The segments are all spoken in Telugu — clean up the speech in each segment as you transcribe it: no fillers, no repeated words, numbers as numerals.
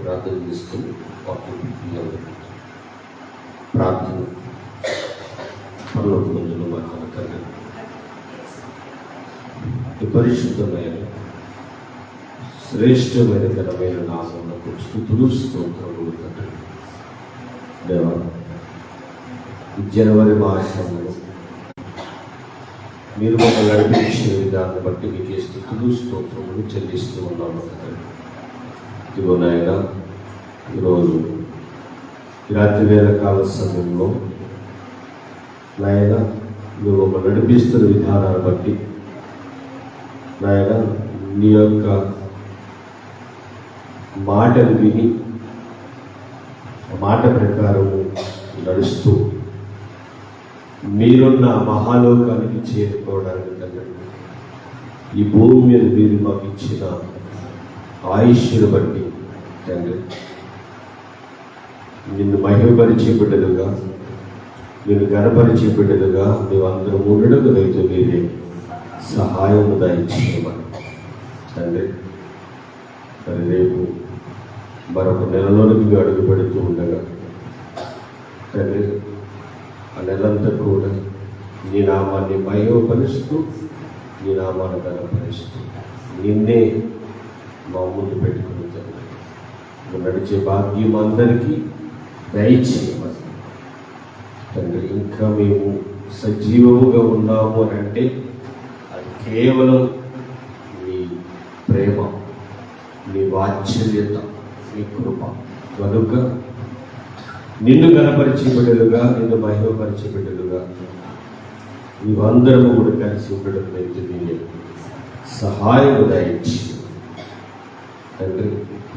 ప్రార్థన చేసుకుని ప్రార్థన పరలోక మందులో మా తండ్రి, పరిశుద్ధమైన శ్రేష్టమైన ఘనమైన నామమునకు స్తుతులు స్తోత్రములు తండ్రి. దేవా, జనవరి మాసంలో మీరు మమ్మల్ని నడిపించిన విధాన్ని బట్టి మీకు స్తుతులు స్తోత్రములు చెల్లిస్తూ ఉన్నాము తండ్రి. ఇదిగో నాయన, ఈరోజు రాత్రి వేళ కాల సమయంలో నాయన నువ్వు మమ్మల్ని నడిపిస్తున్న విధానాన్ని బట్టి నాయన నీ యొక్క మాటలు విని మాట ప్రకారము నడుస్తూ మీరున్న మహాలోకానికి చేరుకోవడానికి తండ్రి, ఈ భూమి మీద మీరు మాకు ఇచ్చిన ఆయుష్ను బట్టి తండ్రి, నిన్ను మహిమపరిచే బిడ్డలుగా, నిన్ను గణపరిచే బిడ్డలుగా మేమందరం ఉండడం రైతు మీరే సహాయం దయచేయమని తండ్రి. మరి రేపు మరొక నెలలోనికి అడుగు పెడుతూ ఉండగా తండ్రి, ఆ నెలంతా కూడా నీ నామాన్ని మహిమపరుస్తూ, నీ నామాన్ని గణపరుస్తూ నిన్నే మా ముందు పెట్టుకుని తండ్రి నడిచే భాగ్యం అందరికీ దయచేయమని తండ్రి. ఇంకా మేము సజీవముగా ఉన్నాము అని అంటే అది కేవలం నీ ప్రేమ, నీ వాత్సల్యత, నీ కృప కనుక నిన్ను గణపరిచే బిడ్డలుగా, నిన్ను మహిమపరిచే బిడ్డలుగా నీవందరము కూడా కలిసి ఉండడం అయితే సహాయం దయచి తండ్రి.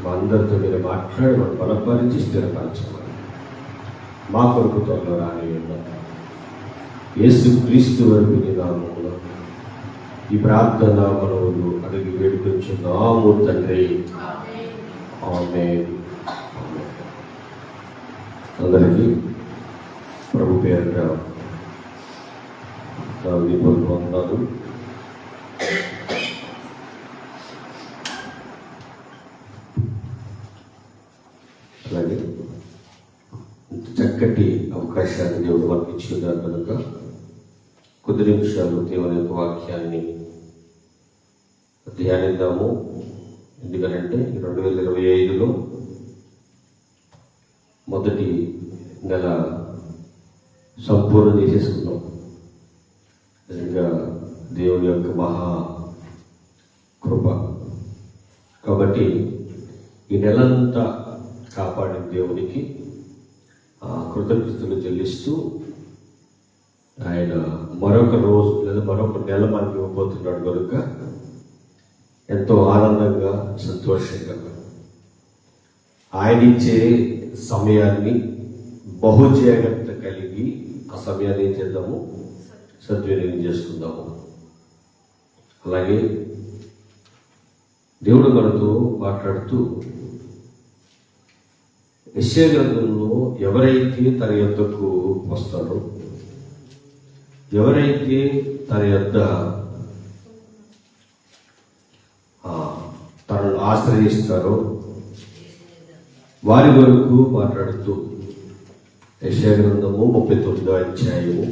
మా అందరితో మీరు మాట్లాడి మనం బలపరిచి స్థిరపరచమని మా కొరకు త్వరలో రాని యేసు క్రీస్తు వరకు నీ నామములో ఈ ప్రార్థన మనవులు అడిగి వేడుకొంచున్నాము తండ్రి. ఆమేన్. అందరికీ ప్రభు పేరుట వందనాలు. అలాగే చక్కటి అవకాశాన్ని దేవుడు మనకి ఇచ్చిందారు కనుక కొద్ది నిమిషాలు దేవుని యొక్క వాక్యాన్ని ధ్యానిద్దాము. ఎందుకనంటే 2025లో మొదటి నెల సంపూర్ణ చేసేసుకున్నాం. నిజంగా దేవుని యొక్క మహా కృప. కాబట్టి ఈ నెలంతా కాపాడిన దేవునికి కృతజ్ఞతలు చెల్లిస్తూ ఆయన మరొక రోజు లేదా మరొక నెల మనకి ఇవ్వబోతున్నాడు కనుక ఎంతో ఆనందంగా, సంతోషంగా ఆయన ఇచ్చే సమయాన్ని బహు జాగ్రత్త కలిగి ఆ సమయాన్ని ఏం చేద్దాము, సద్వినియోగం చేసుకుందాము. అలాగే దేవుడు మనతో మాట్లాడుతూ యెషయా గ్రంథంలో ఎవరైతే తన యొద్దకు వస్తారో, ఎవరైతే తన యొద్ద తనను ఆశ్రయిస్తారో వారి వరకు మాట్లాడుతూ యెషయా గ్రంథము 39వ అధ్యాయము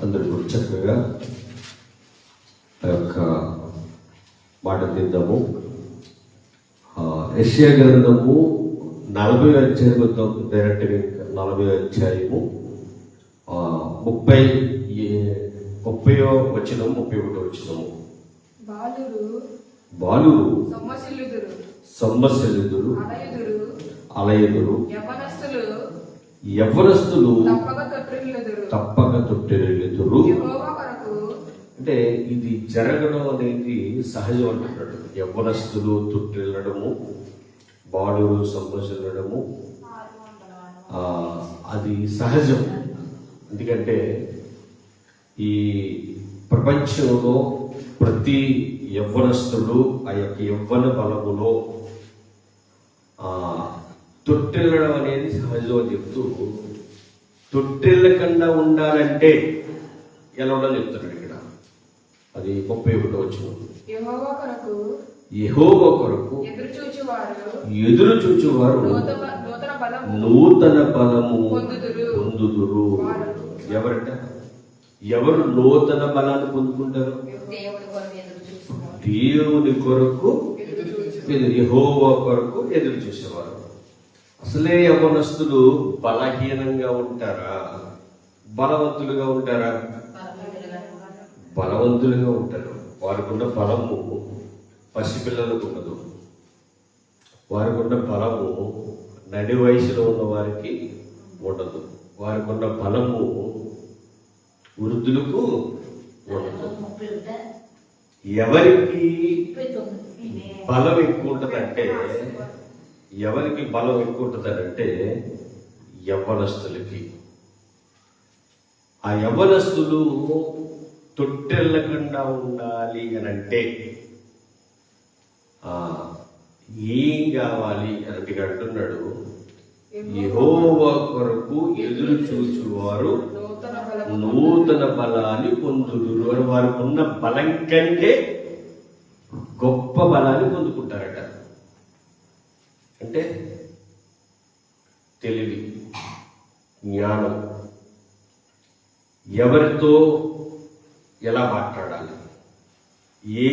అందరూ కూడా చక్కగా ఆ యొక్క మాట తీద్దాము. యెషయా గ్రంథము 40వ అధ్యాయము డైరెక్ట్గా 40వ అధ్యాయము 30వ వచనం 31వ వచనము. బాలురు సొమ్మసిల్లుదురు, అలయుదురు, యవ్వనస్తులు తప్పక తొట్టిల్లుదురు. అంటే ఇది జరగడం అనేది సహజం అంటున్నాడు. యవ్వనస్తులు తొట్టిల్లడము, బాలురు సొమ్మసిల్లడము అది సహజం. ఎందుకంటే ఈ ప్రపంచంలో ప్రతి యవ్వనస్తుడు ఆ యొక్క యవ్వన బలములో తొట్టిల్లడం అనేది సహజం అని చెప్తూ తొట్టిల్లకుండా ఉండాలంటే ఎలా ఉండాలని చెప్తున్నాడు ఇక్కడ. అది 31వ వచనం. యెహోవా కొరకు ఎదురు చూచువారు నూతన బలము పొందుదురు. ఎవరట? ఎవరు నూతన బలాన్ని పొందుకుంటారు? దేవుని కొరకు యెహోవా కొరకు ఎదురు చూసేవారు. అసలే యవ్వనస్తులు బలహీనంగా ఉంటారా, బలవంతులుగా ఉంటారా? బలవంతులుగా ఉంటారు. వారికున్న బలము పసిపిల్లలకు ఉండదు. వారికున్న బలము నడి వయసులో ఉన్న వారికి ఉండదు. వారికున్న బలము వృద్ధులకు ఉండదు. ఎవరికి బలం ఎక్కువ ఉంటుందంటే యవ్వనస్తులకి. ఆ యవ్వనస్తులు తొట్టెళ్ళకుండా ఉండాలి అని అంటే ఏం కావాలి అని అంటున్నాడు. యెహోవా కొరకు ఎదురు చూచువారు నూతన బలాన్ని పొందుదురు అని. వారికి ఉన్న బలం కంటే గొప్ప బలాన్ని పొందుకుంటారట. అంటే తెలివి, జ్ఞానం, ఎవరితో ఎలా మాట్లాడాలి, ఏ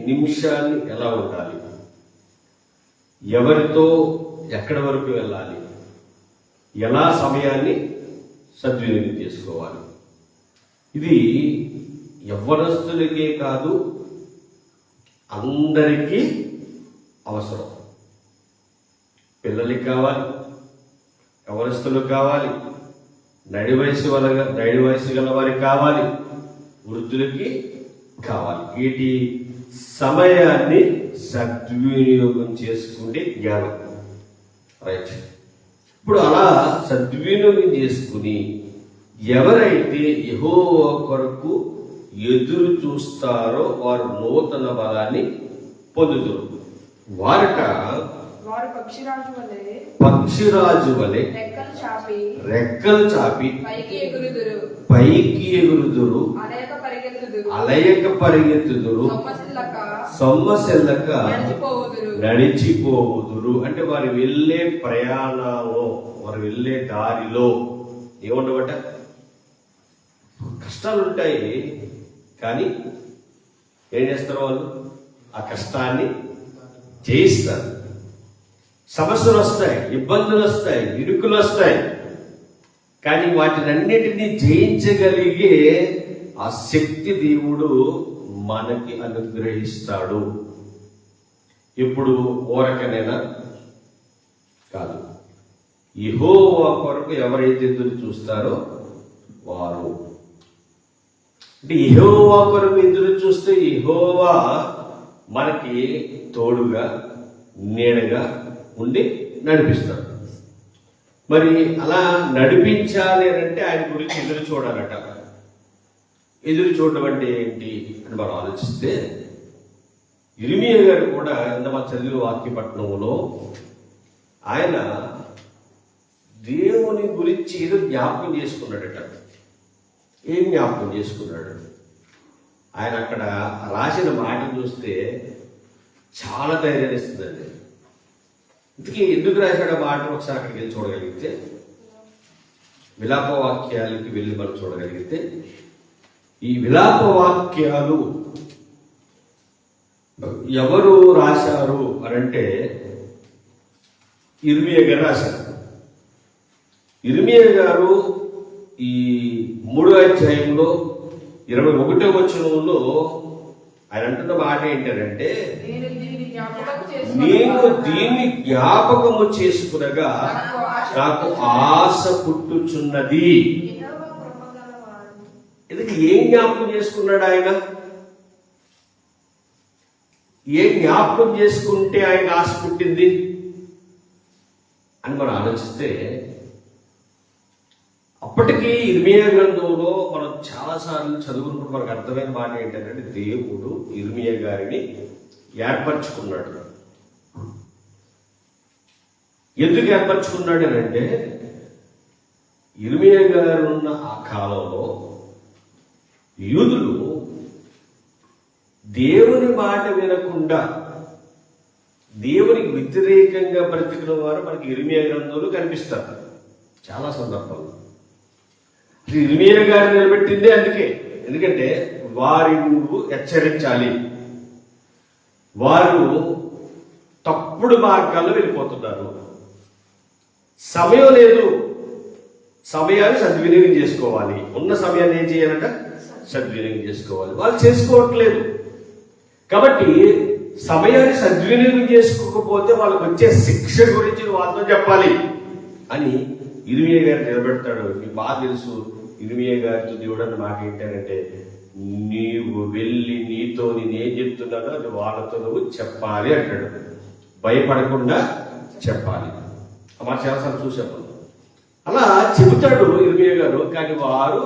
నిమిషాన్ని ఎలా ఉండాలి, ఎవరితో ఎక్కడి వరకు వెళ్ళాలి, ఎలా సమయాన్ని సద్వినియోగం చేసుకోవాలి. ఇది యవ్వనస్తులకే కాదు, అందరికీ అవసరం. పిల్లలకి కావాలి, యవ్వనస్తులకు కావాలి, నడి వయసు గల వారికి కావాలి, వృద్ధులకి కావాలి. వీటి సమయాన్ని సద్వినియోగం చేసుకుంటే జ్ఞానం. రైట్. ఇప్పుడు అలా సద్వినియోగం చేసుకుని ఎవరైతే యెహోవా కొరకు ఎదురు చూస్తారో వారు నూతన బలాన్ని పొందుతారు. వారట పక్షిరాజు వలె రెక్కలు చాపి పైకి ఎగురుదురు, అలయక పరిగెత్తుదురు, సొమ్మసిల్లక నడిచిపోవుదురు. అంటే వారు వెళ్ళే ప్రయాణంలో, వారు వెళ్ళే దారిలో ఏముండవట? కష్టాలు ఉంటాయి, కానీ ఏం చేస్తారు వాళ్ళు? ఆ కష్టాన్ని జయిస్తారు. సమస్యలు వస్తాయి, ఇబ్బందులు వస్తాయి, ఇరుకులు వస్తాయి, కానీ వాటినన్నిటినీ జయించగలిగే ఆ శక్తి దేవుడు మనకి అనుగ్రహిస్తాడు. ఇప్పుడు ఊరకనైనా కాదు, యెహోవా కొరకు ఎవరైతే ఎదురు చూస్తారో వారు. అంటే యెహోవా కొరకు ఎదురు చూస్తే యెహోవా మనకి తోడుగా నీడగా ఉండి నడిపిస్తాడు. మరి అలా నడిపించాలి అంటే ఆయన గురించి ఎదురు చూడాలట. ఎదురు చూడడం అంటే ఏంటి అని మనం ఆలోచిస్తే, ఇర్మీయా గారు కూడా ఇంత చదివిన వాక్యపట్నంలో ఆయన దేవుని గురించి ఏదో జ్ఞాపకం చేసుకున్నాడట. ఏం జ్ఞాపకం చేసుకున్నాడు? ఆయన అక్కడ రాసిన మాటలు చూస్తే చాలా ధైర్యాన్ని ఇస్తుందండి. ఇందుకే ఎందుకు రాశాడు మాట ఒకసారి అక్కడికి వెళ్ళి చూడగలిగితే, విలాప వాక్యాలకి వెళ్ళి మనం చూడగలిగితే, ఈ విలాప వాక్యాలు ఎవరు రాశారు అని అంటే ఇర్మీయా గారు రాశారు. ఇర్మీయా గారు ఈ 3వ అధ్యాయంలో 21వ వచనంలో ఆయన అంటున్న మాట ఏంటంటే, నేను దీన్ని జ్ఞాపకము చేసుకునగా నాకు ఆశ పుట్టుచున్నది. ఇది ఏం జ్ఞాపకం చేసుకున్నాడు ఆయన? ఏం జ్ఞాపకం చేసుకుంటే ఆయన ఆశ పుట్టింది అని మనం ఆలోచిస్తే, అప్పటికీ ఇర్మీయా గ్రంథంలో మనం చాలాసార్లు చదువుకున్నప్పుడు మనకు అర్థమైన మాట ఏంటంటే, దేవుడు ఇర్మీయా గారిని ఏర్పరచుకున్నాడు. ఎందుకు ఏర్పరచుకున్నాడు అని అంటే, ఇర్మియా గారు ఉన్న ఆ కాలంలో యూదులు దేవుని మాట వినకుండా దేవునికి వ్యతిరేకంగా బ్రతికిన వారు మనకి ఇర్మియా గ్రంథంలో కనిపిస్తారు చాలా సందర్భాలు. ఇర్మియా గారు నిలబెట్టిందే అందుకే, ఎందుకంటే వారి నువ్వు హెచ్చరించాలి, వారు తప్పుడు మార్గాల్లో వెళ్ళిపోతున్నారు, సమయం లేదు, సమయాన్ని సద్వినియోగం చేసుకోవాలి, ఉన్న సమయాన్ని ఏం చేయాలంట సద్వినియోగం చేసుకోవాలి, వాళ్ళు చేసుకోవట్లేదు. కాబట్టి సమయాన్ని సద్వినియోగం చేసుకోకపోతే వాళ్ళకి వచ్చే శిక్ష గురించి వాళ్ళతో చెప్పాలి అని ఇర్మియా గారు నిలబెడతాడు. మీకు బాగా తెలుసు ఇర్మియా గారితో దేవుడు అన్న మాట ఏంటంటే, నీవు వెళ్ళి నీతో నేనేం చెప్తున్నానో అది వాళ్ళతో నువ్వు చెప్పాలి అంటాడు. భయపడకుండా చెప్పాలి. ఆ మాట చాలాసార్లు చూసాము. అలా చెబుతాడు ఇర్మియా గారు, కానీ వారు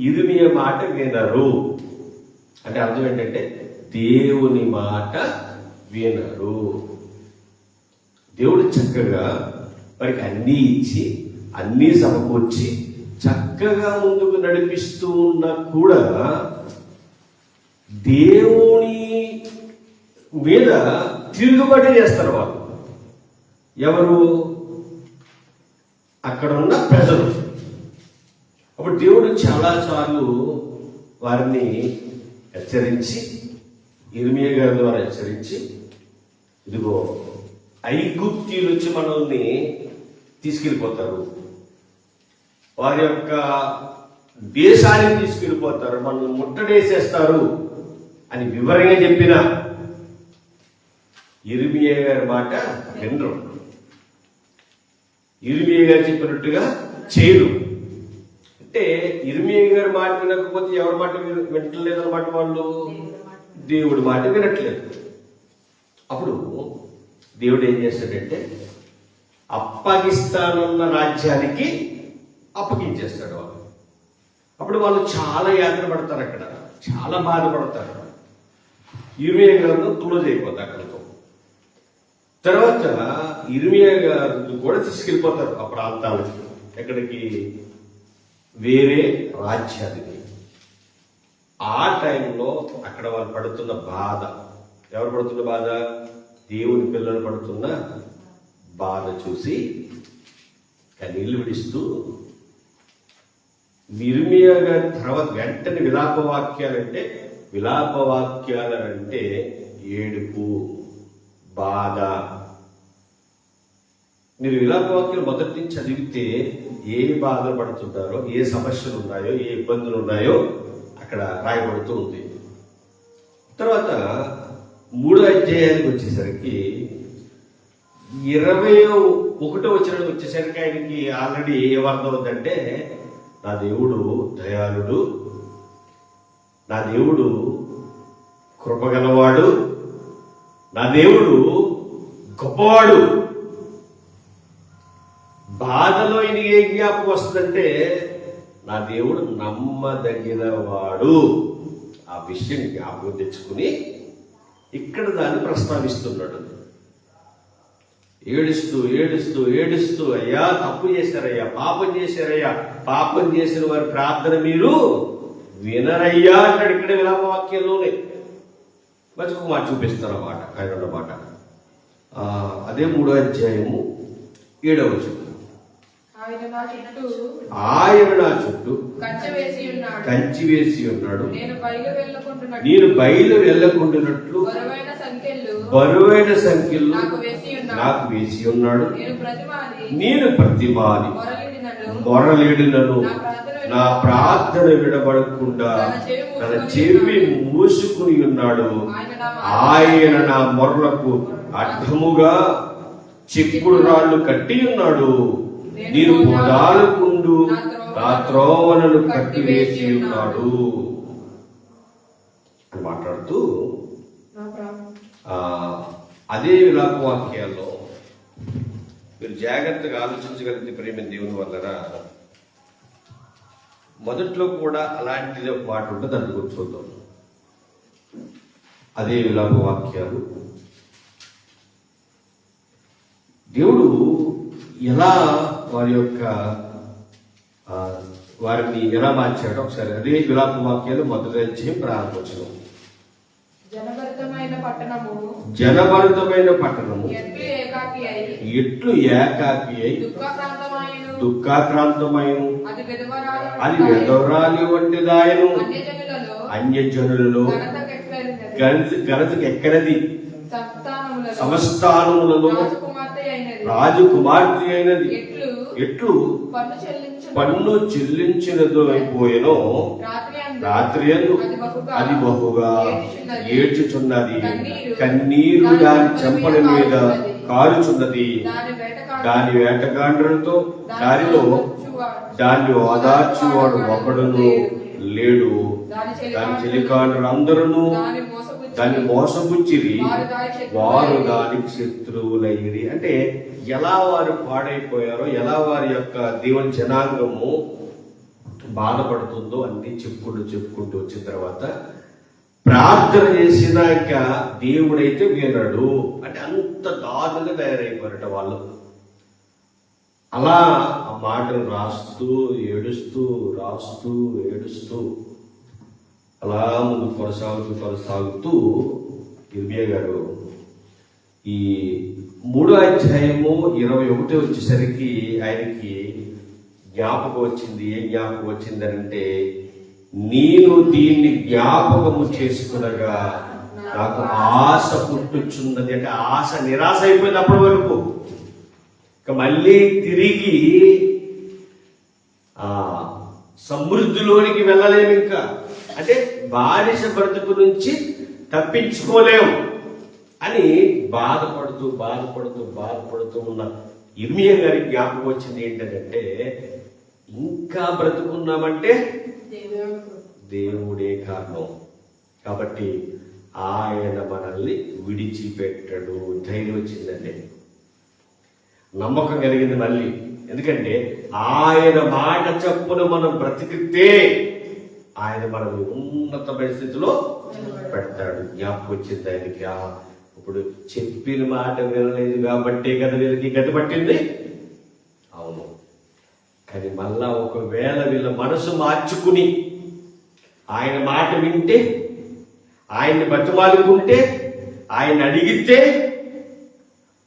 ఇర్మియా మాట వినరు. అంటే అర్థం ఏంటంటే దేవుని మాట వినరు. దేవుడు చక్కగా వారికి అన్నీ ఇచ్చి అన్నీ సమకూర్చి చక్కగా ముందుకు నడిపిస్తూ ఉన్నా కూడా దేవుని మీద తిరుగుబాటు చేస్తారు వాళ్ళు. ఎవరు? అక్కడ ఉన్న ప్రజలు. అప్పుడు దేవుడు చాలాసార్లు వారిని హెచ్చరించి, ఇర్మియా గారి ద్వారా హెచ్చరించి, ఇదిగో ఐగుప్తీయులు వచ్చి మనల్ని తీసుకెళ్ళిపోతారు, వారి యొక్క దేశాన్ని తీసుకెళ్ళిపోతారు, మనల్ని ముట్టడేసేస్తారు అని వివరంగా చెప్పిన ఇర్మియా గారి మాట వినరు. ఇర్మియా గారు చెప్పినట్టుగా చేయరు. అంటే ఇర్మియా గారి మాట వినకపోతే ఎవరి మాట వినట్లేదు అన్నమాట, వాళ్ళు దేవుడి మాట వినట్లేదు. అప్పుడు దేవుడు ఏం చేస్తాడంటే అప్పగిస్తానన్న రాజ్యానికి అప్పగించేస్తాడు వాళ్ళు. అప్పుడు వాళ్ళు చాలా యాతన పడతారు, అక్కడ చాలా బాధపడతారు. ఇర్మియా గ్రంథం క్లోజ్ అయిపోతుంది అక్కడితో. తర్వాత ఇర్మియా గారు కూడా తీసుకెళ్ళిపోతారు ఆ ప్రాంతాలకి. ఎక్కడికి? వేరే రాజ్యానికి. ఆ టైంలో అక్కడ వాళ్ళు పడుతున్న బాధ, ఎవరు పడుతున్న బాధ? దేవుని పిల్లలు పడుతున్న బాధ చూసి కన్నీళ్లు విడిస్తూ ఇర్మియా గారి తర్వాత వెంటనే విలాపవాక్యాలంటే ఏడుపు, బాధ. మీరు విలాపవాక్యాలు మొదటి నుంచి చదివితే ఏ బాధలు పడుతుంటారో, ఏ సమస్యలు ఉన్నాయో, ఏ ఇబ్బందులు ఉన్నాయో అక్కడ రాయబడుతూ ఉంది. తర్వాత 3వ అధ్యాయానికి వచ్చేసరికి 21వ వచనానికి వచ్చేసరికి ఆయనకి ఆల్రెడీ ఏమర్థం అవుతుందంటే, నా దేవుడు దయాళుడు, నా దేవుడు కృపగలవాడు, నా దేవుడు గొప్పవాడు. బాధలో ఈయనకి ఏ జ్ఞాపకం వస్తుందంటే, నా దేవుడు నమ్మదగిన వాడు. ఆ విషయం జ్ఞాపకం తెచ్చుకుని ఇక్కడ దాన్ని ప్రస్తావిస్తున్నాడు. ఏడుస్తూ ఏడుస్తూ ఏడుస్తూ, అయ్యా తప్పు చేశారయ్యా, పాపం చేశారయ్యా, పాపం చేసిన వారి ప్రార్థన మీరు వినరయ్యా అంటాడు. ఇక్కడే విలాపవాక్యంలోనే మంచి మాట చూపిస్తారు అన్నమాట. ఆయన అన్నమాట అదే 3వ అధ్యాయము 7వ వచనం. ఆయన నా చుట్టూ కంచి వేసి ఉన్నాడు, నేను బయలు వెళ్ళకుండానట్లు బరువైన సంఖ్యలు నాకు వేసి ఉన్నాడు. నేను ప్రతిమాని మొరలిడినను నా ప్రార్థన విడబడకుండా తన చెవి మూసుకుని ఉన్నాడు. ఆయన నా మొర్లకు అడ్డముగా చెప్పుడు రాళ్ళు కట్టి ఉన్నాడు. నేను పొదాలకుండు నా త్రోవలను కట్టివేసి ఉన్నాడు అని మాట్లాడుతూ అదే విలాపవాక్యాల్లో మీరు జాగ్రత్తగా ఆలోచించగలిగితే ప్రేమ దేవుని వల్లరా మొదట్లో కూడా అలాంటిది ఒక మాట ఉంటుంది. దాన్ని గురించి చూద్దాం. అదే విలాపవాక్యాలు దేవుడు ఎలా వారి యొక్క వారిని ఎలా మార్చాడో ఒకసారి అదే విలాప వాక్యాలు మొదటి నుంచి ప్రారంభించడం. జనభరితమైన పట్టణము ఎట్లు ఏకాకి అయి దుఃఖాక్రాంతమైన అది విధవరాలి వంటిదాయను అన్యజనులలో ఘనతకు ఎక్కడది సంస్థానములలో రాజకుమార్తె అయినది ఎట్లు పన్ను చెల్లించినదో అయిపోయేనో రాత్రి అది బహుగా ఏడ్చుచున్నది, కన్నీరు దాని చెంపల మీద కారుచున్నది. దాని వేటగాండ్రులతో దానిలో దాన్ని ఓదార్చువాడు ఒకడును లేడు. దాని చెలికాండ్రులు అందరూ దాన్ని మోసపుచ్చిరి, వారు దానికి శత్రువులయ్యి. అంటే ఎలా వారు పాడైపోయారో, ఎలా వారి యొక్క దేవుని జనాంగము బాధపడుతుందో అన్ని చెప్పుకుంటూ వచ్చిన తర్వాత ప్రార్థన చేసినాక దేవుడైతే వినడు. అంటే అంత దారుణంగా తయారైపోయారట వాళ్ళు. అలా ఆ మాటలు రాస్తూ ఏడుస్తూ అలా ముందు కొనసాగుతూ ఇర్మియా గారు ఈ 3వ అధ్యాయము 21 వచ్చేసరికి ఆయనకి జ్ఞాపకం వచ్చింది. ఏం జ్ఞాపకం వచ్చిందంటే, నేను దీన్ని జ్ఞాపకము చేసుకునగా నాకు ఆశ పుట్టుచున్నది. అంటే ఆశ నిరాశ అయిపోయింది అప్పటి వరకు. ఇక మళ్ళీ తిరిగి సమృద్ధిలోనికి వెళ్ళలేము. ఇంకా అంటే బానిస బ్రతుకు నుంచి తప్పించుకోలేము అని బాధపడుతూ ఉన్న ఇర్మియా గారి జ్ఞాపకం వచ్చింది ఏంటంటే, ఇంకా బ్రతుకున్నామంటే దేవుడే కారణం. కాబట్టి ఆయన మనల్ని విడిచిపెట్టడు. ధైర్యం వచ్చిందండి, నమ్మకం కలిగింది మళ్ళీ. ఎందుకంటే ఆయన మాట చప్పున మనం బ్రతికితే ఆయన మనల్ని ఉన్నతమైన స్థితిలో పెడతాడు. జ్ఞాపకం వచ్చింది ఆయనకి. ఇప్పుడు చెప్పిన మాట వినలేదు కాబట్టి కదా వీళ్ళకి గతి పట్టింది. అవును, కానీ మళ్ళా ఒకవేళ వీళ్ళ మనసు మార్చుకుని ఆయన మాట వింటే, ఆయన్ని బతిమాలుకుంటే, ఆయన అడిగితే,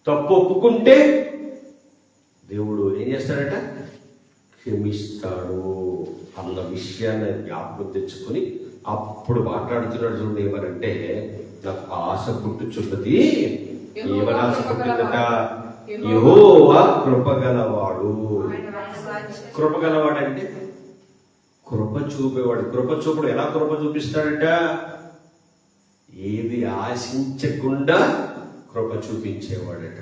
తప్పు ఒప్పుకుంటే దేవుడు ఏం చేస్తాడట? క్షమిస్తాడు అన్న విషయాన్ని జ్ఞాపకం తెచ్చుకొని అప్పుడు మాట్లాడుతున్నాడు. చూడండి, ఏమనంటే, నాకు ఆశ పుట్టుచున్నది. ఏమని ఆశ పుట్టిందట? యెహోవా కృపగలవాడు. కృపగలవాడు అంటే కృప చూపేవాడు. కృప చూపుడు ఎలా కృప చూపిస్తాడట? ఏది ఆశించకుండా కృప చూపించేవాడట.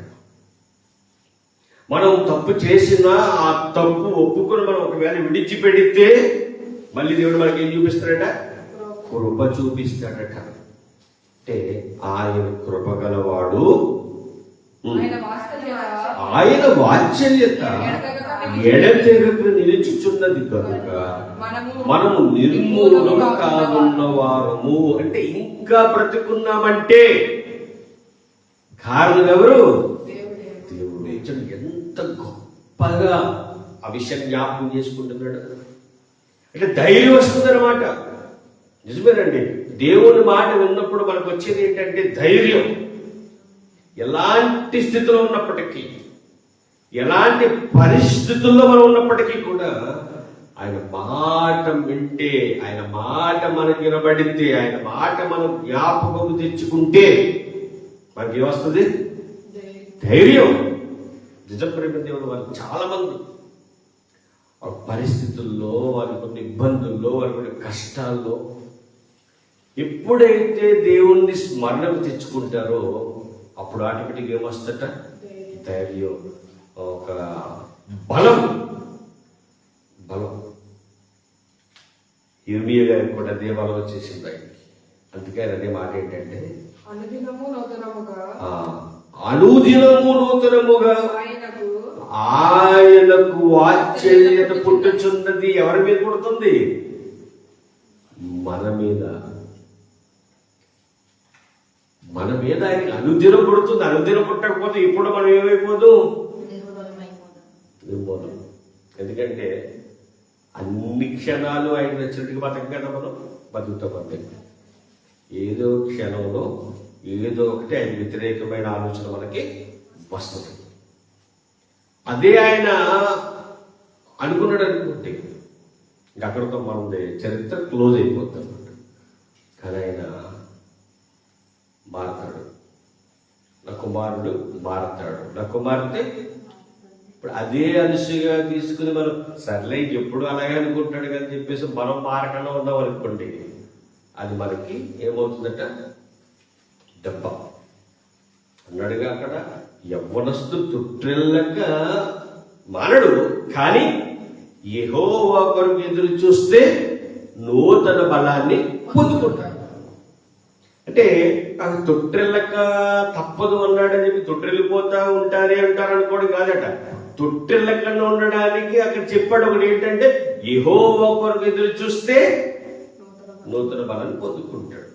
మనం తప్పు చేసినా ఆ తప్పు ఒప్పుకొని మనం ఒకవేళ విడిచిపెడితే మళ్ళీ దేవుడు మనకి ఏం చూపిస్తాడట? కృప చూపిస్తాడట. అంటే ఆయన కృపగలవాడు, ఆయన వాత్సల్యత ఎడతెగక నిలుచుచున్నది కనుక మనము నిర్మూలన కానున్న వారము. అంటే ఇంకా బ్రతుకున్నామంటే కారణం ఎవరు? దేవుడు. ఎంత గొప్పగా ఆ విషయం జ్ఞాపకం చేసుకుంటున్నాడు. అంటే ధైర్యం వస్తుంది అన్నమాట. నిజమేనండి, దేవుని మాట విన్నప్పుడు మనకు వచ్చేది ఏంటంటే ధైర్యం. ఎలాంటి స్థితిలో ఉన్నప్పటికీ, ఎలాంటి పరిస్థితుల్లో మనం ఉన్నప్పటికీ కూడా ఆయన మాట వింటే, ఆయన మాట మనకు వినబడితే, ఆయన మాట మనం జ్ఞాపకం తెచ్చుకుంటే మనకి ఏమొస్తుంది? ధైర్యం. నిజం ప్రేమ దేవుడు వారు చాలా మంది పరిస్థితుల్లో, వారి కొన్ని ఇబ్బందుల్లో, వారి కొన్ని కష్టాల్లో ఎప్పుడైతే దేవుణ్ణి స్మరణకు తెచ్చుకుంటారో అప్పుడు ఆటోమేటిక్ ఏమొస్తట? ధైర్యం, ఒక బలం. ఇర్మియా గారికి కూడా అదే బలం వచ్చేసింది ఆయనకి. అందుకే అదే మాట ఏంటంటే, అనుదినము నూతనముగా ఆయనకు వాత్సల్యత పుట్టుచున్నది. ఎవరి మీద పుడుతుంది? మన మీద ఆయనకి అనుదినం పుడుతుంది. అనుదినం పుట్టకపోతే ఇప్పుడు మనం ఏమైపోదు? నిర్మూలం. ఎందుకంటే అన్ని క్షణాలు ఆయన నచ్చినట్టుగా బతకం కదా, మనం బతుకుతామండి. ఏదో క్షణంలో ఏదో ఒకటి ఆయన వ్యతిరేకమైన ఆలోచన మనకి వస్తుంది. అదే ఆయన అనుకున్నాడు అనుకుంటే ఇంకా అక్కడితో మనది చరిత్ర క్లోజ్ అయిపోతుంది అన్నమాట. కానీ ఆయన మారతాడు, నా కుమారుడు మారతాడు, నా కుమార్తె. ఇప్పుడు అదే అనుసుగా తీసుకుని మనం సర్లే ఎప్పుడు అలాగే అనుకుంటాడు కానీ చెప్పేసి మనం మారకుండా ఉన్నాం అనుకోండి, అది మనకి ఏమవుతుందట, దెబ్బ. అన్నాడుగా అక్కడ, యవ్వనస్తు తుట్టిల్లక మానడు, కానీ యెహోవా కొరకు ఎదురు చూస్తే నూతన బలాన్ని పొందుకుంటాడు. అంటే అది తొట్టిల్లక తప్పదు అన్నాడని చెప్పి తొట్టిల్లిపోతా ఉంటారే అంటారు అనుకోవడం కాదట. తొట్టిల్లకుండా ఉండడానికి అక్కడ చెప్పాడు ఒకటి ఏంటంటే, యెహోవా కొరకు ఎదురు చూస్తే నూతన బలాన్ని పొందుకుంటాడు.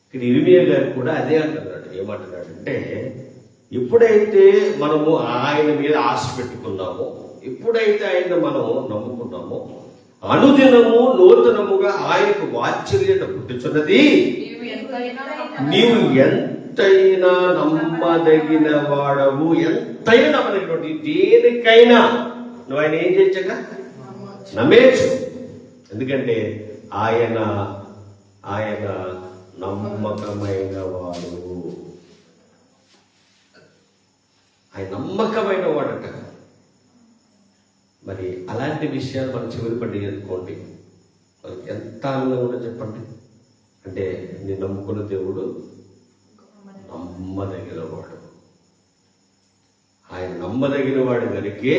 ఇక్కడ ఇర్మియా గారు కూడా అదే అంటున్నాడు. ఏమంటున్నాడంటే, ఎప్పుడైతే మనము ఆయన మీద ఆశ పెట్టుకున్నామో, ఎప్పుడైతే ఆయన మనం నమ్ముకున్నామో, అనుదినము నూతనముగా ఆయనకు వాత్సల్యత పుట్టుచున్నది. నీవు ఎంతైనా నమ్మదగిన వాడవు, ఎంతైనా నమ్మదగిన, దేనికైనా నువ్వు ఆయన ఏం చేయొచ్చగా నమ్మేచ్చు. ఎందుకంటే ఆయన నమ్మకమైన వాడు, ఆయన నమ్మకమైన వాడట. మరి అలాంటి విషయాలు మనం చివరి పడి అనుకోండి, మనకి ఎంత ఆనందంగా ఉందో చెప్పండి. అంటే నేను నమ్ముకున్న దేవుడు నమ్మదగిన వాడు, ఆయన నమ్మదగిన వాడు కనుకే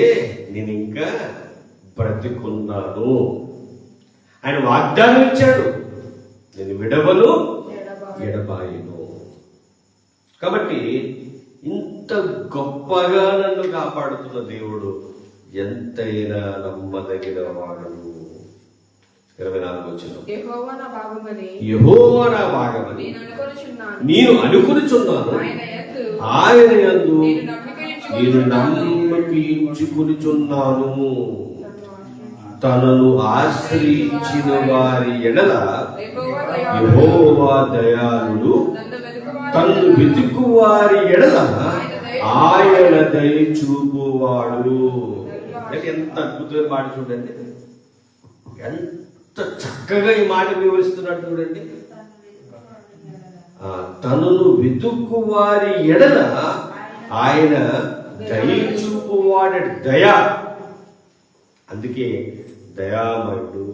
నేను ఇంకా బ్రతికున్నాను. ఆయన వాగ్దానం ఇచ్చాడు, నేను విడవను ఎడబాయను. కాబట్టి ఇంత గొప్పగా నన్ను కాపాడుతున్న దేవుడు ఎంతైనా నమ్మదగిన వాడు. 24 వచనం, యెహోవా నా భాగమని నేను అనుకొనుచున్నాను, ఆయన యందు నేను నమ్మకించుకొనుచున్నాను. తనను ఆశ్రయించిన వారి ఎడల యెహోవా దయాళుడు, తనను వెతుకు వారి ఎడల ఆయన దయ చూపువాడు. ఎంత అద్భుతమైన మాట చూడండి, ఎంత చక్కగా ఈ మాట వివరిస్తున్నాడు చూడండి. తనను వెతుకు వారి ఎడల ఆయన దయ చూపువాడు. దయ, అందుకే దయామయుడు.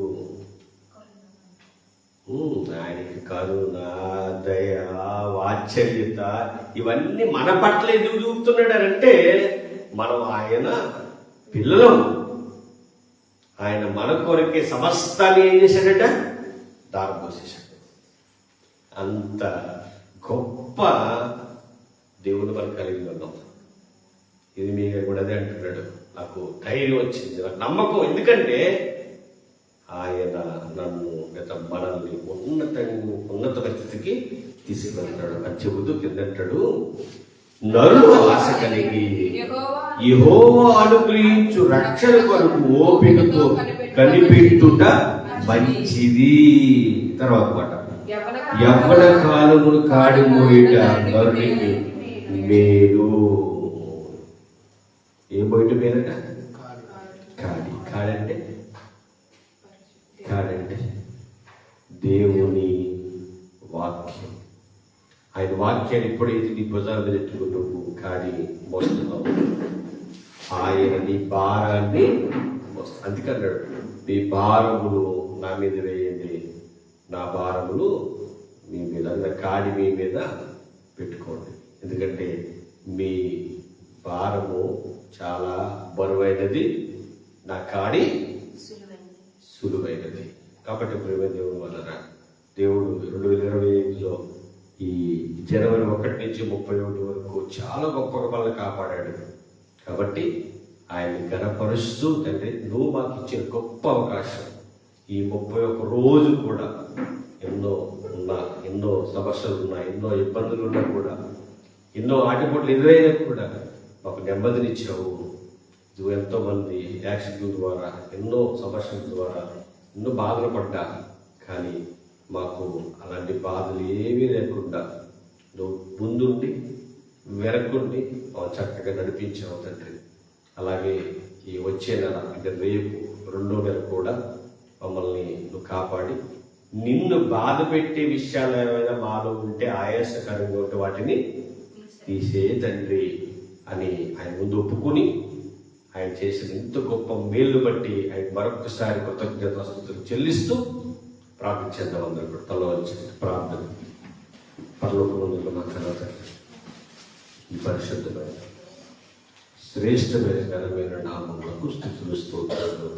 ఆయనకి కరుణ, దయ, వాత్సల్యత ఇవన్నీ మన పట్ల ఎందుకు చూపుతున్నాడంటే, మనం ఆయన పిల్లలం. ఆయన మన కొరకే సమస్తాన్ని ఏం చేశాడట, దారపోసేశాడు. అంత గొప్ప దేవుడు మనం కలిగి ఉన్నాం. ఇది మీరు కూడా అదే అంటున్నాడు, నాకు ధైర్యం వచ్చింది, నాకు నమ్మకం. ఎందుకంటే ఆయన నన్ను మనల్ని ఉన్నత పరిస్థితికి తీసుకువెళ్తాడు అని చెబుతూ కిందంటాడు, నరుడు ఆశ కలిగి యెహోవా అనుగ్రహించు రక్షణ కొరకు ఓపికతో కనిపెట్టుట మంచిది. తర్వాత మాట, యవ్వన కాలమును కాడిమోయుట నరునికి మేలు. ఏ బయట పేరట, కాడంటే దేవుని వాక్యం. ఆయన వాక్యాన్ని ఎప్పుడైతే నీ భుజాల మీద ఎత్తుకుంటూ కాడి మోస్తున్నావు, ఆయన నీ భారాన్ని మోస్తా. అందుకన్నాడు, మీ భారములు నా మీద వేయండి, నా భారములు మీ మీద, కాడి మీ మీద పెట్టుకోండి. ఎందుకంటే మీ భారము చాలా బరువైనది, నా కాడి సులువైనది. కాబట్టి ప్రేమ దేవుడు వలన దేవుడు 2025లో ఈ జనవరి 1 నుంచి 31 వరకు చాలా గొప్పగా మనల్ని కాపాడాడు. కాబట్టి ఆయన్ని ఘనపరుస్తూ, తండ్రి నువ్వు మాకు ఇచ్చిన గొప్ప అవకాశం, ఈ 31 రోజు కూడా ఎన్నో సమస్యలు ఉన్నా, ఎన్నో ఇబ్బందులు ఉన్నా కూడా, ఎన్నో ఆటిపోట్లు ఎదురైనా కూడా మాకు నెమ్మదినిచ్చావు. ఇది ఎంతోమంది యాక్సిడెంట్ ద్వారా, ఎన్నో సమస్యల ద్వారా ఎన్నో బాధలు పడ్డా, కానీ మాకు అలాంటి బాధలు ఏమీ లేకుండా నువ్వు ముందుండి వెనక్కుండి చక్కగా నడిపించావు తండ్రి. అలాగే ఈ వచ్చే నెల అంటే రేపు 2వ నెల కూడా మమ్మల్ని నువ్వు కాపాడి, నిన్ను బాధ పెట్టే విషయాలు ఏమైనా మాలో ఉంటే ఆయాసకరంగా ఉంటే వాటిని తీసే తండ్రి అని ఆయన ముందు ఒప్పుకొని, ఆయన చేసిన ఇంత గొప్ప మేలు బట్టి ఆయన మరొకసారి కృతజ్ఞతాస్తుతులు చెల్లిస్తూ ప్రార్థించేద్దాం. అందరూ కూడా తల వచ్చి ప్రార్థన. పరలోకమందున్న మా కన్నత ఈ పరిశుద్ధమైన శ్రేష్టమైన ఘనమైన నామములకు స్తుతులు స్తోత్రాలు.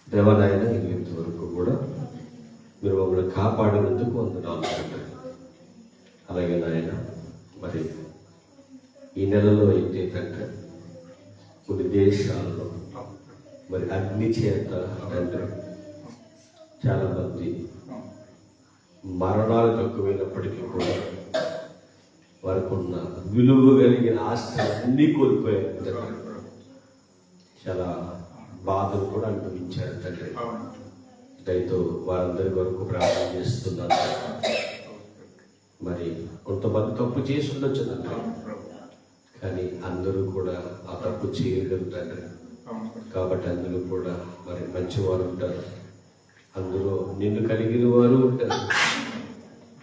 దేవాలయాన్ని ఇంతవరకు కూడా మీరు మమ్మల్ని కాపాడినందుకు వందనాలు తండ్రి. అలాగే నాయన, మరి ఈ నెలలో అయితే తండ్రి కొన్ని దేశాల్లో మరి అగ్ని చేత తండ్రి చాలా మంది మరణాలు తక్కువైనప్పటికీ కూడా వారికి ఉన్న విలువ కలిగిన ఆస్తులు అన్నీ కోల్పోయారు తండ్రి. చాలా బాధలు కూడా అనుభవించారు తండ్రి. దయతో వారందరి వరకు ప్రార్థన చేస్తున్నారు. మరి కొంతమంది తప్పు చేసి ఉండొచ్చు తండ్రి, కానీ అందరూ కూడా ఆ తప్పు చేయగలుగుతారు. కాబట్టి అందరూ కూడా మరి మంచివారు ఉంటారు, అందులో నిన్ను కలిగిన వారు ఉంటారు,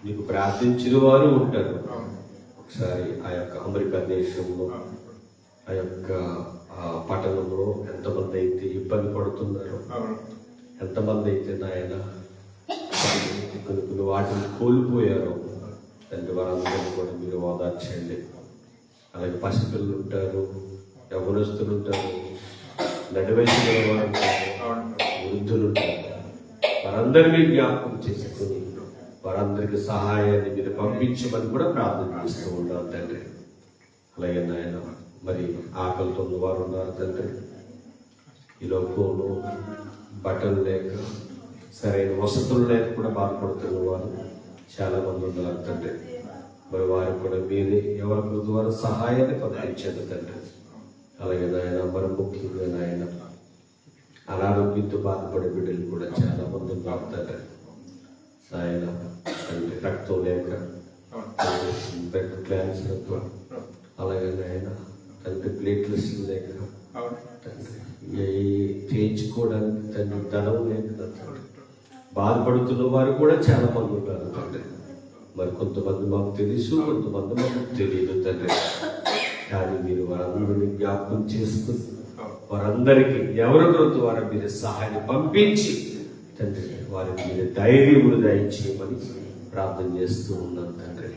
నీకు ప్రార్థించిన వారు ఉంటారు. ఒకసారి ఆ యొక్క అమెరికా దేశంలో ఆ యొక్క పట్టణంలో ఎంతమంది అయితే ఇబ్బంది పడుతున్నారో, ఎంతమంది అయితే నాయన కొన్ని వాటిని కోల్పోయారో తండ్రి, వారందరినీ కూడా మీరు ఓదార్చండి. అలాగే పసిపిల్లలు ఉంటారు, యవ్వనస్తులు ఉంటారు, నడివయసు వారు ఉంటారు, వృద్ధులు ఉంటారు. వారందరినీ జ్ఞాపకం చేసుకుని వారందరికీ సహాయాన్ని మీరు పంపించమని కూడా ప్రార్థన చేస్తూ ఉన్నాం తండ్రి. అలాగే నాయన, మరి ఆకలితో ఉన్నవారు ఉన్నారు తండ్రి. ఈ లోకంలో బట్టలు లేక, సరైన వసతులు లేక కూడా బాధపడుతున్న వారు చాలా మంది ఉన్నారు తండ్రి. మరి వారికి కూడా మీరే ఎవరి ద్వారా సహాయాన్ని పంపించండి తండ్రి. అలాగే నాయన, మరి ముఖ్యంగా నాయన అనారోగ్యంతో బాధపడే బిడ్డలు కూడా చాలా మంది ఉన్నారు తండ్రి. నాయన తండ్రి, రక్తం లేక, బ్లడ్ క్యాన్సర్, అలాగే నాయన తండ్రి ప్లేట్లెస్ లేక తండ్రి, చేయించుకోవడానికి తండ్రి ధనం లేక తండ్రి బాధపడుతున్న వారు కూడా చాలా మంది ఉన్నారు తండ్రి. మరి కొంతమంది మాకు తెలుసు, కొంతమంది మాకు తెలియదు తండ్రి. కానీ మీరు వారందరినీ జ్ఞాపకం చేసుకుని వారందరికీ ఎవరికో ద్వారా మీరు సహాయాన్ని పంపించి తండ్రి వారికి మీరు ధైర్యములు దయచేయమని ప్రార్థన చేస్తూ ఉన్నాను తండ్రి.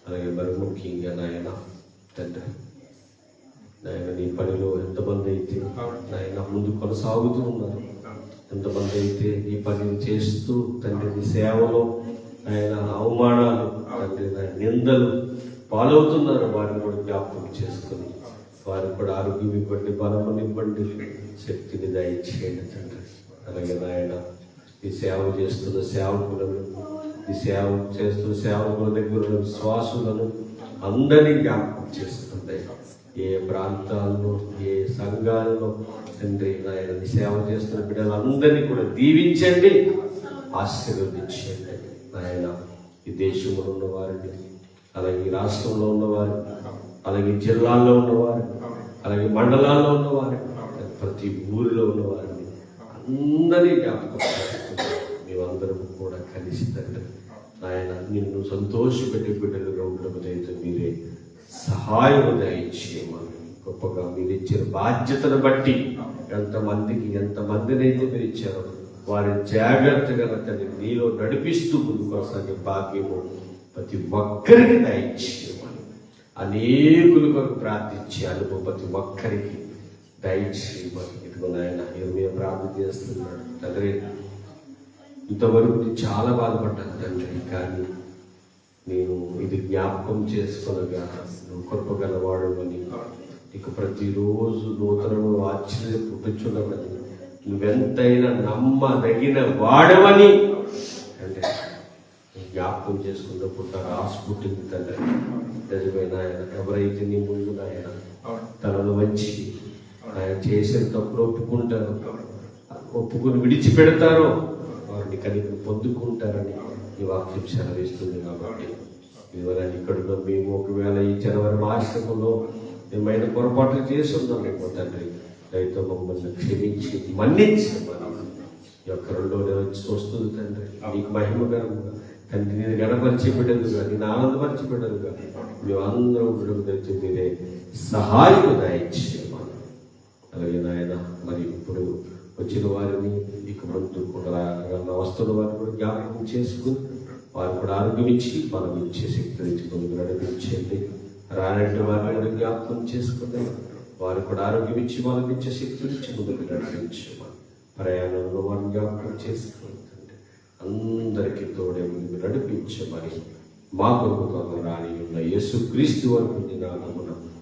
అలాగే మరి ముఖ్యంగా నాయన తండ్రి, నాయన నీ పనిలో ఎంతమంది అయితే నాయన ముందు కొనసాగుతూ ఉన్నారు, ఎంతమంది అయితే ఈ పనిని చేస్తూ తండ్రి నీ సేవలో ఆయన అవమానాలు తండ్రి నిందలు పాలవుతున్నారు, వారిని కూడా జ్ఞాపకం చేసుకుని వారికి కూడా ఆరోగ్యం ఇవ్వండి, బలముని ఇవ్వండి, శక్తిని దయచేయండి తండ్రి. అలాగే నాయన ఈ సేవ చేస్తున్న సేవకులను, ఈ సేవ చేస్తున్న సేవకుల దగ్గర ఉన్న విశ్వాసులను అందరినీ జ్ఞాపకం చేసుకుంటాయి. ఏ ప్రాంతాల్లో, ఏ సంఘాలలో తండ్రి నాయన ఈ సేవ చేస్తున్న బిడ్డలందరినీ కూడా దీవించండి, ఆశీర్వదించండి నాయన. ఈ దేశంలో ఉన్న వారిని, అలాగే ఈ రాష్ట్రంలో ఉన్నవారు, అలాగే జిల్లాల్లో ఉన్నవారు, అలాగే మండలాల్లో ఉన్నవారు, ప్రతి ఊరిలో ఉన్నవారిని అందరినీ జ్ఞాపకం చేసుకుంటారు. మేమందరం కూడా కలిసి తండ్రి నాయన నిన్ను సంతోషపెట్టే బిడ్డలుగా ఉండకపోతే మీరే సహాయం దయచేయమని గొప్పగా మీరు ఇచ్చిన బాధ్యతను బట్టి ఎంతమందిని అయితే మీరు ఇచ్చారో వారిని జాగ్రత్తగా తండ్రి నీలో నడిపిస్తూ ముందుకు వస్తానికి భాగ్యము ప్రతి ఒక్కరికి దయచేయమని అనేకులు కొరకు ప్రార్థించే అనుభవం ప్రతి ఒక్కరికి దయచేయమని ఇదిగో నాయన మేము ప్రార్థన చేస్తున్నాడు తండ్రి. ఇంతవరకు నేను చాలా బాధపడ్డాను తండ్రి, కానీ నేను ఇది జ్ఞాపకం చేసుకునగా నువ్వు కృపగలవాడు అని, నీకు ప్రతిరోజు నూతనము ఆశ్చర్యం పుట్టుచున్నవని, నువ్వెంతైనా నమ్మదగిన వాడవని అంటే జ్ఞాపకం చేసుకున్నప్పుడు రాసి పుట్టింది తండ్రి. నిజమైన ఆయన ఎవరైతే నీ ముందు నాయన తనను వంచి ఆయన చేసిన తప్పులు ఒప్పుకుంటారు, ఒప్పుకుని విడిచిపెడతారో వారిని కనికరం పొందుకుంటారని ఈ వాక్యం సెలవిస్తుంది. కాబట్టి ఇవన్నీ ఇక్కడ మేము ఒకవేళ ఈ జనవరి మాసంలో ఏమైనా పొరపాట్లు చేసి ఉన్నామేమో తండ్రి, దయతో మమ్మల్ని క్షమించి మన్నించి ఈ యొక్క రెండో వస్తుంది తండ్రి. నీకు మహిమకరంగా తండ్రి, నేను గణపరిచి బిడ్డలుగా, నేను ఆనందపరిచి బిడ్డలుగా మేము అందరం తెచ్చి మీరే సహాయం దయచేయమని. అలాగే నాయన మరి ఇప్పుడు వచ్చిన వారిని ఇక ముందు కూడా వస్తున్న వారిని కూడా జ్ఞాపకం చేసుకుని వారు కూడా ఆరోగ్యం ఇచ్చి బలం ఇచ్చే శక్తి ఇచ్చి ముందుకు నడిపించండి. రానట్టు వారిని కూడా జ్ఞాపకం చేసుకుని వారు కూడా ఆరోగ్యం ఇచ్చి బలం ఇచ్చే శక్తి ఇచ్చి ముందుకు నడిపించమని. ప్రయాణంలో వారిని జ్ఞాపకం చేసుకుంటుంది. అందరికీ తోడే ముందుకు నడిపించమని మా కొరకు రాని ఉన్న యేసుక్రీస్తు వారి నామమున